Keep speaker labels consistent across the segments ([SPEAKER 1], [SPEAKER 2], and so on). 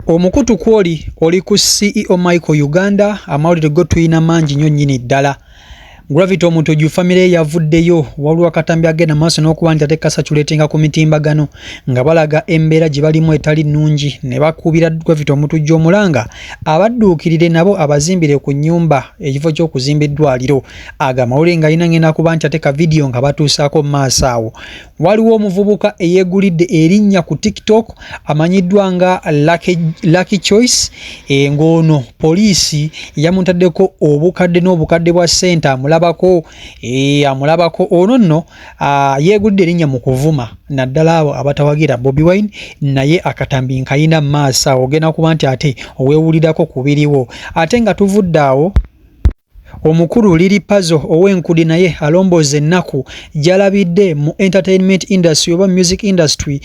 [SPEAKER 1] Omukutu kwoli oli ku CEO Michael Uganda amawulire go tuyina mangi nnyo nnyini ddala. Gravity omutuju family yavuddeyo waliwo akatambi agenda maaso n'okuba nti ate kasatuleetinga ku mitimbagano nga balaga embeera gye balimu etali nnungi ne bakuubira Gravity omutuju omulanga abadduukirire nabo abazimbire ku nnyumba ekifo ky'okuzimba eddwaliro agamawulire nga alina ngenda kuba nti ate ka vidiyo nga batuusaako mu maaso awo. Waliwo omuvubuka eyeegulidde erinnya ku TikTok amanyiddwa nga Lucky Choice ng'ono poliisi yamutaddeko obukadde n'obukadde bwa ssente amulabako ono nno yeegulidde erinnya mu kuvuma naddala abo abatawagira Bobi Wine naye akatambi nkayina mu maaso awo ogenda kuba nti ate oweewulirako kubiriwo ate nga tuvudde awo. Omukulu Lili Puzzle ow'enkudi naye alomboze ennaku gyalabidde mu entertainment industry oba music industry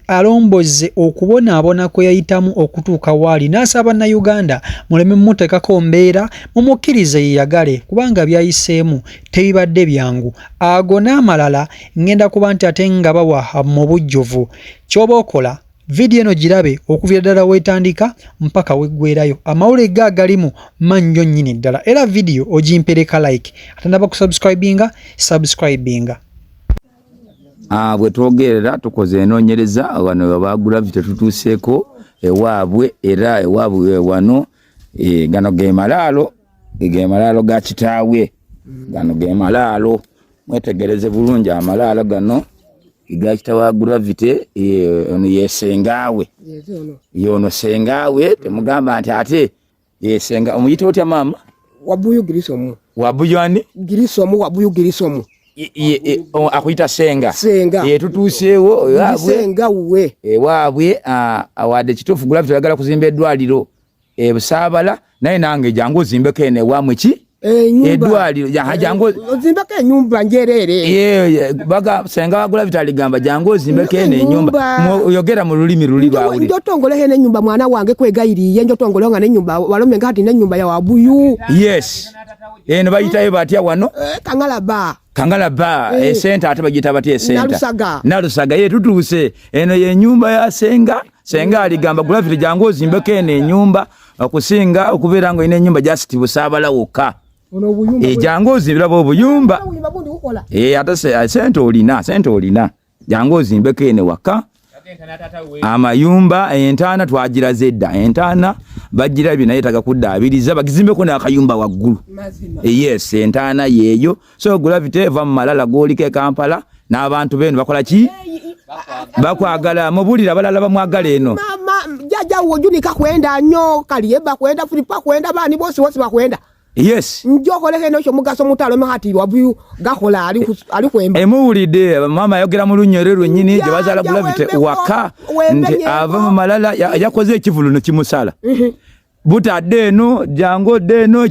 [SPEAKER 1] alomboze okubonaabona kwe yayitamu okutuuka waali n'asaba Uganda muleme mumuteekako mbeera mumukkirize yeyagale kubanga byayiseemu tebibadde byangu ago n'amalala ngenda kuba nti ate nga bawa mu bujjuvu ky'oba okola. Video eno girabe okuvira ddala weetandika mpaka weggwerayo amawulire galimu manyo nnyini ddala era video ogimpereka like atandaba kusubscribinga
[SPEAKER 2] bwe twogerera tukoze enoonyereza wano aba Gravity tutuuseeko ewaabwe era ewaabwe wano gano ge malaalo ga kitaawe gano ge malaalo mwetegereze bulungi amalaalo gano igakitawa Gravity ono yesengawe yono sengawe temugamba nti ate yesenga omuyita otya mama
[SPEAKER 3] Wabuyu Girisomu
[SPEAKER 2] wabuyani
[SPEAKER 3] Girisomu Wabuyu Girisomu
[SPEAKER 2] akuyita senga
[SPEAKER 3] tutuuseewo senga we
[SPEAKER 2] ewaabwe awadde kituufu Gravity ayagala kuzimba eddwaliro Busaabala naye nange jangu ozimbeko eno ewaamwe ki eddwaliro jangu
[SPEAKER 3] ozimbeko ennyumba njereere
[SPEAKER 2] baga senga wa Gravity aligamba jangu ozimbeko eno ennyumba oyogera mu lulimi luli lwawuli
[SPEAKER 3] njotongoleho n'ennyumba mwana wange kwegayiriye njotongoleho nga n'ennyumba walome nga hati n'ennyumba ya Wabuyu
[SPEAKER 2] eno bayitayo batya wano
[SPEAKER 3] Kangalaba
[SPEAKER 2] esenta ate bagiyita batya esenta Nalusaga tutuuse eno yennyumba ya senga aligamba Gravity jangu ozimbeko eno ennyumba okusinga okubeera nga olina ennyumba just Busaabala wokka jangu ozimbirabo obuyumba ate sente olina jangu ozimbeko eno waka amayumba entaana twagiraze edda entaana bagirabye naye tagakuddaabiriza bagizimbeko n'akayumba waggulu entaana yeeyo so Gravity eva mu malala g'oliko e Kampala n'abantu beno bakola ki bakwagala mubulira abalala bamwagala eno
[SPEAKER 3] jaja wojunika kwenda nnyo kaliyeba kwenda Filipa kwenda bani bose bakwenda njokoleke no mugaso mutalo mahati Wabuyu gakola ali kwemba
[SPEAKER 2] emuwulidde mama yogera mu lunyere lwennyini gye bazaala Gravity waka nti ava mu malala yakoze ekivulu no kimusala butadde eno jango deno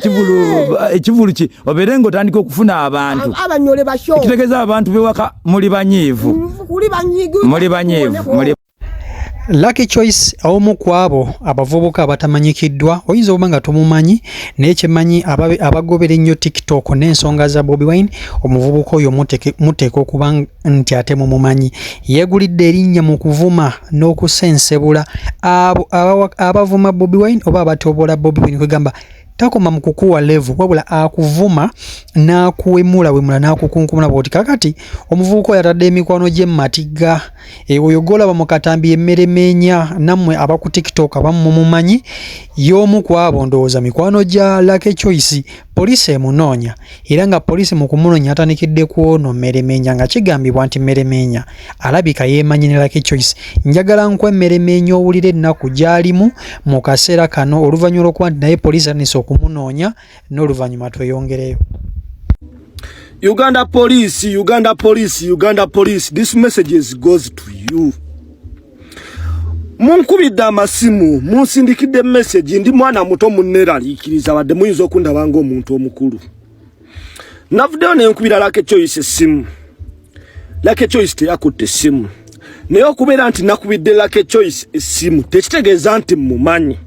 [SPEAKER 2] ekivulu ki oberengo tandika okufuna abantu
[SPEAKER 3] abanyole basho
[SPEAKER 2] kitegeeza abantu bewaka muli banyivu
[SPEAKER 1] Lucky Choice omu kwabo abavubuka abatamanyikiddwa oyinza okuba nga tumumanyi naye kyemanyi abagobera ennyo TikTok n'ensonga za Bobi Wine omuvubuka oyo muteeka okuba nti ate mumumanyi yeegulidde erinnya mu kuvuma n'okusensebula abavuma Bobi Wine oba abatoobola Bobi Wine kwegamba takoma mu kukuwa level wabula akuvuma n'akuwemula n'akukunkumula bwoti kakati omuvubuka yatadde emikwano gye matiga oyogola bamukatambi emmeremenya nammwe abaku TikTok abamu mumanyi y'omu kwabo ndowooza mikwano gya Lucky Choice poliisi emunoonya era nga poliisi mu kumunoonya atandikidde kwono mmeremenya nga kigambibwa nti mmeremenya alabika yeemanyi ne Lucky Choice njagala nkwe mmeremenya owulira ennaku gy'alimu mu kaseera kano oluvannyuma lw'okuba nti naye poliisi atandise okumunoonya n'oluvannyuma tweyongereyo.
[SPEAKER 4] Uganda police, this message goes to you. Munkubidde amasimu, munsindikidde message ndi mwana muto munneraliikiriza wadde muyinza okundaba ng'omuntu omukulu. Navuddeyo ne nkubira Lucky Choice essimu. Lucky Choice teyakutte essimu. Naye okubeera nti nakubidde Lucky Choice essimu tekitegeeza nti mmumanyi.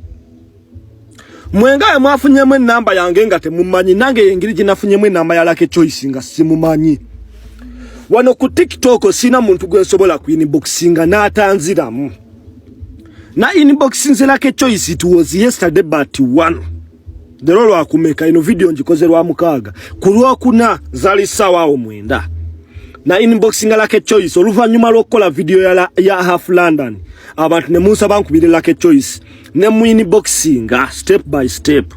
[SPEAKER 4] Mwenga mwafunyemu enamba yange nga temumanyi nange engiri gye nafunyemu enamba ya Lucky Choice nga simumanyi. Wano ku TikTok sina muntu gwe nsobola kuinboxinga n'atanziramu. Na inbox nze Lucky Choice, it was yesterday but one. The rolo akumeka ino video njikoze lwa mukaga. Kulwa kuna zali sawa omwenda. Na inboxing Lucky Choice oluvanyuma lokola video ya Half London. Abantu ne munsa bankubire Lucky Choice. Ne mu inboxing step by step.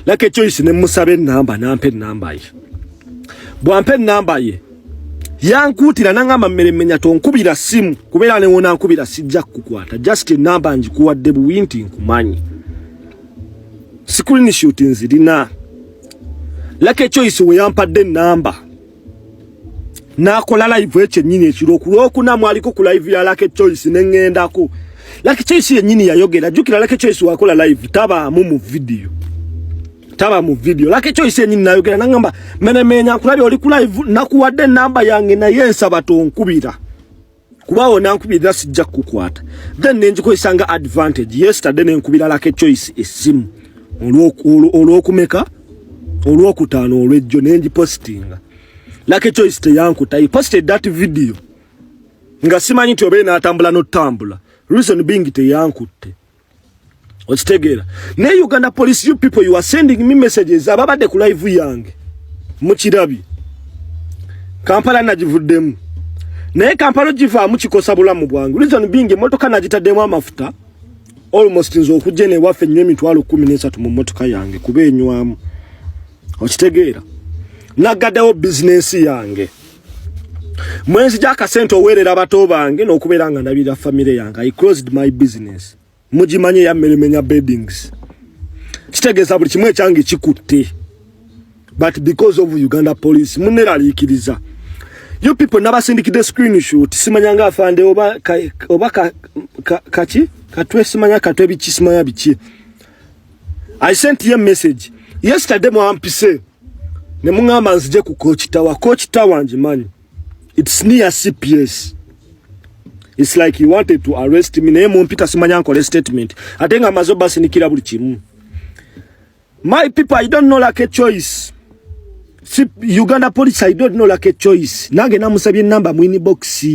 [SPEAKER 4] Lucky Choice ne musabe namba nampe namba ye. Bwampe namba ye. Yankutira nangamba mmeremenya tonkubira simu kubera ne wona nkubira sijja kukwata. Just namba njikuwadde buwinti nkumanyi. Sikuli shooting zilina. Lucky Choice we yampadde namba. Na kola live eche nyini ekiro kulokuna mwaliko ku live ya Lucky Choice nengendako. Lucky Choice yenyini yayogera jukira Lucky Choice wakola live taba mu video. Taba mu video. Lucky Choice yenyini nayogera nangamba menemenya kulabi oli ku live nakuwadde namba yange na yensa batonkubira. Kubawo nankubira sijja kukwata. Then nenjiko isanga advantage. Yesterday nenkubira Lucky Choice esimu. Olwokumeka olwokutaano olwejjo nenji postinga. Lucky Choice te yankuta. He posted that video. Nga simanyi nti obe na atambula no tambula. Reason being te yankute. Ochitegera. Ne Uganda police, you people, you are sending me messages. Ababade ku live yange. Muchirabi. Kampala najivuddemu. Naye Kampala jiva muchikosa bulamu bwangu. Reason being motoka najitaddemu amafuta. Almost nzo okujene wafe nnyo emitwalo 13 mu motoka yange kubenywamu. Ochitegera. Nagaddewo business yange. Mwezi jaka sente owerera abato bange n'okubeera nga ndabira family yange. I closed my business. Mujimanye ya mmeremenya beddings. Kitegeeza buli kimwe kyange kikutte. But because of Uganda police, muneraliikiriza. You people nabasindikide screenshot. Simanyanga afande oba kachi? Katwe simanya katwe bichi simanya bichi. I sent you a message. Yesterday mwampise. Ne mungamba nzije ku Coach Tower. Coach Tower njimanyi. It's near CPS. It's like he wanted to arrest me. Ne mumpita simanya nkole statement. Atenga mazoba sinikira buli kimu. My people, I don't know Lucky Choice. See, Uganda police, I don't know Lucky Choice. Nange namusabye namba mu inbox.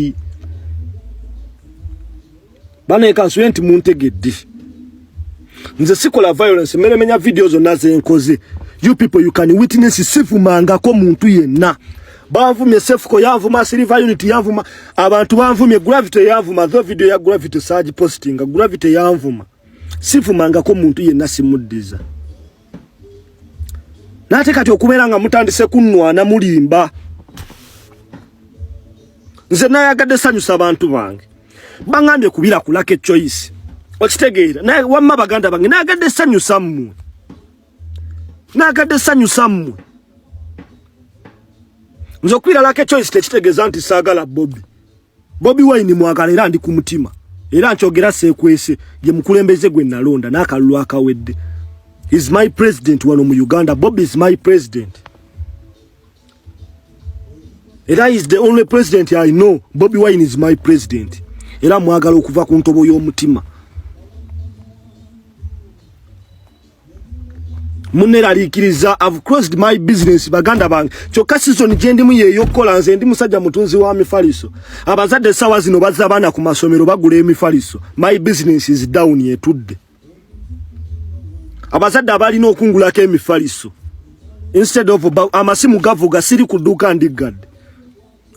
[SPEAKER 4] Bana ekanswenti muntegedde. Nze sikola violence menya videos onaze enkoze. You people, you can witness sifumanga ko muntu yenna. Banvumye sefuko yanvuma silver unit yanvuma abantu banvumye gravity yanvuma tho video ya gravity surge posting gravity yanvuma sifumanga ko muntu yenna simuddiza. Nate kati okubeera nga mutandise kunnwana mulimba. Nze nayagadde sanyusa abantu bange. Bangambye kubira ku Lucky Choice. Okitegeera naye wamma baganda bange nayagadde sanyusa mmwe. Nayagadde sanyusa mmwe. Nze okubira Lucky Choice tekitegeeza nti saagala Bobby. Bobby Wine mwagala era ndi ku mutima. Era nkyogera seekwese ye mukulembeze gwe nalonda n'akalulu akawedde. He's my president wano mu Uganda. Bobby is my president. Era is the only president I know. Bobby Wine is my president. Era mwagala okuva ku ntobo y'omutima. Muneraliikiriza, I've closed my business baganda bange. Kyokka season gye ndimu yeeyokola nze ndi musajja mutunzi wa mifaliso. Abazadde sawa zino bazza abaana ku masomero bagula emifaliso. My business is down yetudde. Abazadde abalina okungulako emifaliso. Instead of amasimu gavuga siri kuduka ndigadde.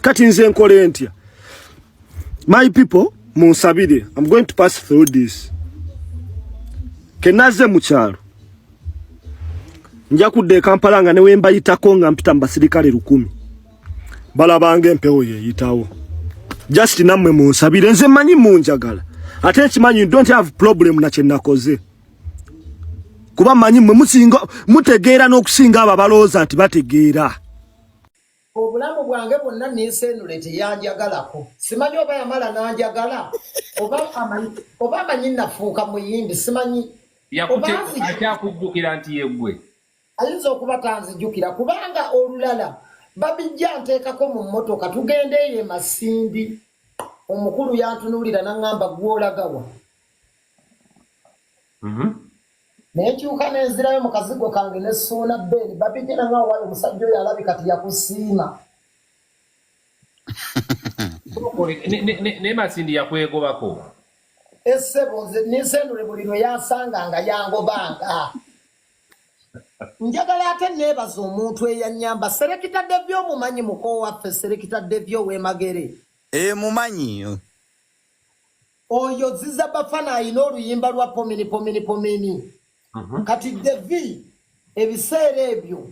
[SPEAKER 4] Kati nze nkole ntya. My people, munsabire. I'm going to pass through this. Kenaze mu kyalo. Nja kudde Kampala nga ne wemba yitako nga mpita mbasirikale 100. Balabange empewo yeyitawo. Just nammwe munsabire nze manyi munjagala. Ate kimanyi you don't have problem na kyenakoze. Kuba manyi mwe musinga mutegeera n'okusinga ababalooza nti bategeera.
[SPEAKER 5] Obulamu bwange bwonna n'ensenule teyanjagalako. Simanyi oba yamala n'anjagala. Oba amanyi nafuuka muyimbi simanyi.
[SPEAKER 6] Akyakujjukira nti yeggwe.
[SPEAKER 5] Ayinza okuba tanzijjukira kubanga olulala babijja nteekako mu mmotoka tugendeeyo e Masindi. Omukulu yantunuulira n'aŋŋamba gw'olagawa. Nenkyuka nenzirayo mu kazigo kange ne suuna bbeeri babijja nanga wali omusajja oyo alabika tiyakusiima.
[SPEAKER 6] Ne Masindi yakwegobako.
[SPEAKER 5] Essebo nze nisendule buli lwe yansanganga yangobanga. Njagala ate neebaza omuntu eyanyamba Serekitadde by'omumanyi muko waffe Serekitadde by'ow'Emagere.
[SPEAKER 6] Mumanyi.
[SPEAKER 5] Oyo Ziza Bafana alina oluyimba lwa pomini. Kati Devi ebiseera ebyo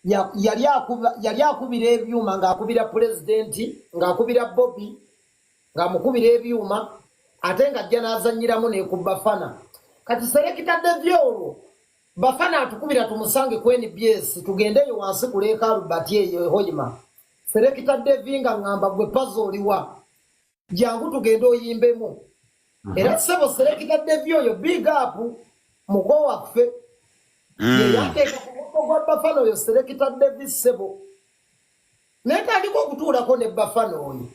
[SPEAKER 5] yali akubira ebyuma ng'akubira pulezidenti ng'akubira Bobby ng'amukubira ebyuma ate ng'ajja n'azannyiramu ne ku Bafana. Kati Serekitadde by'olwo Bafana atukubira tumusange ku NBS tugendeyo wansi ku leeka Albert eyo Hoima. Serekitadde vinga ngamba gwe pazo oliwa. Jangu tugende oyimbemu. Era sebo Serekitadde by'oyo big up muko waffe. Yateeka ku muko gwa Bafana oyo Serekitadde bisebo. Neta aliko okutuulako ne Bafana oyo.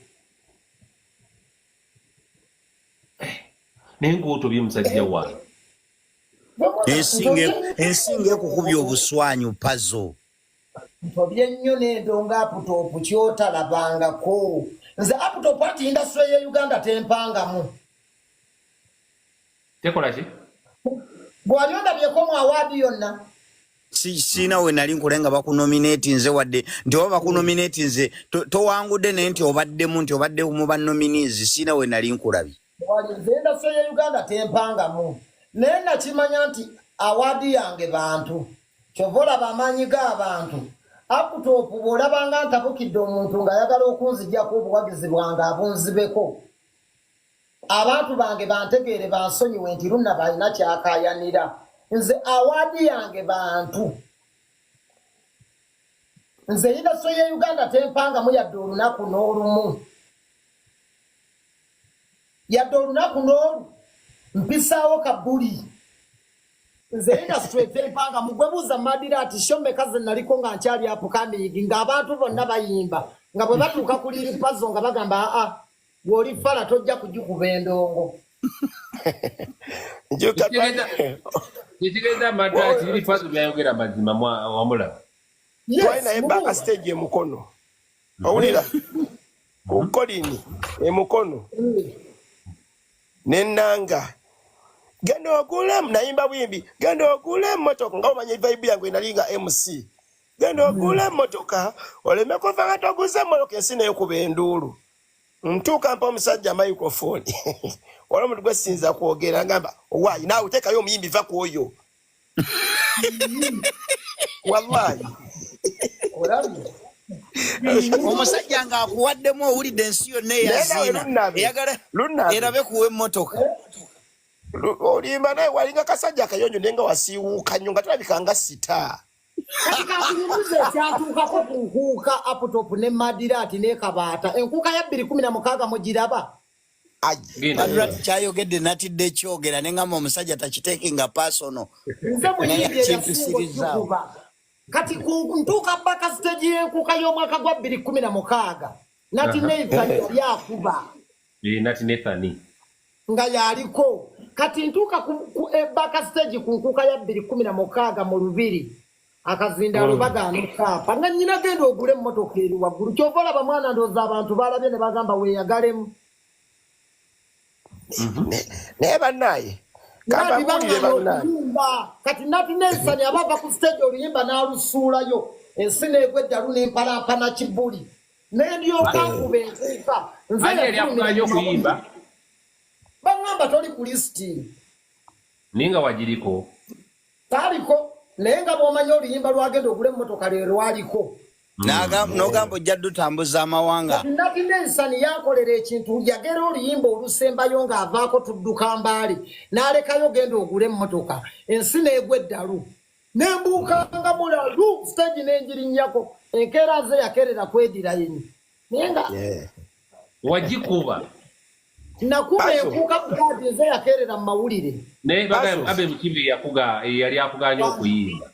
[SPEAKER 7] Nenguuto by'omusajja wa.
[SPEAKER 6] Ensinge kukubya obuswanyu pazo.
[SPEAKER 5] Ntobye nnyo n'endonga aputopu kyotalabangako. Nze aputopu ati industry ya Uganda tempangamu.
[SPEAKER 7] Tekola ki?
[SPEAKER 5] Bwali ondabyeko mu award yonna.
[SPEAKER 6] Sina we nali nkulenga bakunominate nze wadde nti oba bakunominate nze towangudde naye nti obadde mu banominees sina we nali nkulabi.
[SPEAKER 5] Bwali nze industry ya Uganda tempangamu. Naye nakimanya nti award yange bantu. Chovola bamanyi g'abantu. Aputopu bw'olabanga ntabukidde omuntu nga ayagala okunziggyako obuwagizi bwange abunzibeko. Abantu bange bantegeere bansonyiwe nti Lunna balina kyakaayanira. Nze awaadi yange bantu. Nze industry ya Uganda tempangamu yadde olunaku n'olumu. Yadde olunaku n'olu mpisaawo kabuli. Nze industry tempanga mugwebuza madira ati shombe kaze naliko nga nkyali apo kamigi ng'abantu bonna bayimba nga bwe batuuka kuliri pazo nga bagamba gwoli fala tojja kujjukuba endongo.
[SPEAKER 7] Kitegeeza madira kiri pazo byayogera mazima wamula.
[SPEAKER 4] Twaina ebaka stage emukono. Owulira? Ukolini emukono. Nenanga gendo ogule nayimba bwimbi gendo ogule motoka nga omanye vibe yangu inalinga MC gendo ogule motoka oleme kova gatoguze motoka ensine yokubendulu ntuka mpa omusajja microphone wala muntu gwesinza kwogera ngamba why nawe teka yo muyimbi va kuoyo wallahi
[SPEAKER 6] omusajja nga akuwaddemu owulidde ensi yonna eyazina eyagala erabe kuwa emmotoka.
[SPEAKER 4] Olimba naye walinga kasajja akayonjo nenga wasiiwuuka nnyo nga tulabikanga sita.
[SPEAKER 5] Kati kyatuukako ku nkuuka aputopu ne Madirati ne Kabaata. Enkuuka ya 2016 mugiraba?
[SPEAKER 6] Madirati kyayogedde natidde ekyogera ne ngamba omusajja takiteekinga personal.
[SPEAKER 5] Nze muyimbi eyasinga. Kati ku ntuuka baka stage y'enkuuka y'omwaka gwa 2016 Nati Nathan yali akuba.
[SPEAKER 7] Nati Nathan.
[SPEAKER 5] Nga yaliko. Kati ntuuka ku baka stage ku nkuuka ya 2016 mu Lubiri. Akazinda Lubagaano Kaapa. Nga nnyina genda ogule emmotoka eri waggulu. Kyovola bamwana ndowooza abantu balabye ne bagamba weeyagalemu.
[SPEAKER 4] Naye bannaye.
[SPEAKER 5] Kati Nati Nathan abava ku stage oluyimba n'alusuulayo. Ensi n'egwedda luneempalampana Kibuli. N'endyoka nkuba enkuuka.
[SPEAKER 7] Ani yali akuganya okuyimba?
[SPEAKER 5] Bangamba toli ku listi.
[SPEAKER 7] Ninga wagiriko.
[SPEAKER 5] Taliko. Naye nga bw'omanya oluyimba lwagenda ogula emmotoka leero lwaliko.
[SPEAKER 6] N'ogamba ojja dutambuza amawanga.
[SPEAKER 5] Nati Nathan yankolera ekintu yagera oluyimba olusembayo ng'avaako tudduka mbaali. N'alekayo genda ogula emmotoka. Ensi n'egwa eddalu. Nembuukanga mulalu stage n'engirinnyako. Enkeera ze yakerera kwedira yini. Naye nga
[SPEAKER 7] wagikuba.
[SPEAKER 5] Nakuba enkuuka bugadi ze yakerera mu mawulire.
[SPEAKER 7] Naye bagamba Abe Mukibi yali akuganya okuyimba.